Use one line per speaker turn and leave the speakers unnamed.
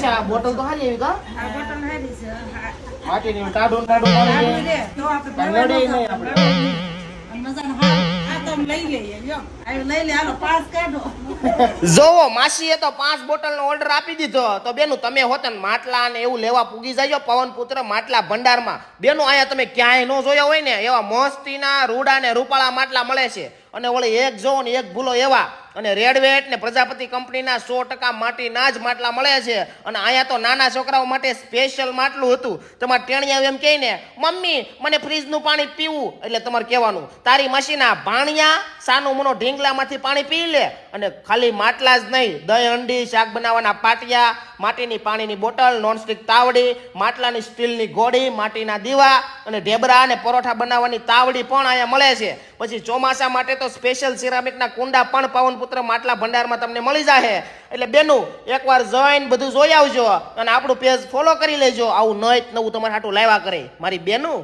અચ્છા બોટલ તો હારી એવી કા
આ બોટલ હારી છે
માટીની ટાઢું ટાઢું પાણી
રે તો આપણે
નડે નહીં આપણે
મજાનો હા આ તો અમે લઈ લઈએ લ્યો આ લઈ લે હાલો પાસ કાઢો
જોવો માસીએ તો 5 બોટલનો ઓર્ડર આપી દીધો તો બેનું તમે હોત ને માટલા ને એવું લેવા પૂગી જાજો પવનપુત્ર માટલા ભંડારમાં બેનું અહીંયા તમે ક્યાંય ન જોયા હોય ને એવા મસ્તીના રૂડા ને રૂપાળા માટલા મળે છે અને વળી એક જોવો ને એક ભૂલો એવા અને રેડવેટ ને પ્રજાપતિ કંપનીના 100% માટીના જ માટલા મળે છે અને અહીંયા તો નાના છોકરાઓ માટે સ્પેશિયલ માટલું હતું તમારે ટેણિયા એમ કહે ને મમ્મી મને ફ્રીજનું પાણી પીવું એટલે તમારે કહેવાનું તારી મશીના ભાણિયા સાનું મનો ઢીંગલામાંથી પાણી પી લે અને ખાલી માટલા જ નહીં દહીં હંડી શાક બનાવવાના પાટિયા માટીની પાણીની બોટલ નોનસ્ટિક તાવડી માટલાની સ્ટીલની ઘોડી માટીના દીવા અને ઢેબરા અને પરોઠા બનાવવાની તાવડી પણ અહીંયા મળે છે પછી ચોમાસા માટે તો સ્પેશિયલ સિરામિકના કુંડા પણ પવનપુત્ર માટલા ભંડારમાં તમને મળી જશે એટલે બેનું એકવાર જોઈને બધું જોઈ આવજો અને આપણું પેજ ફોલો કરી લેજો આવું નવું તમારે હાટું લાવ્યા કરે મારી બેનું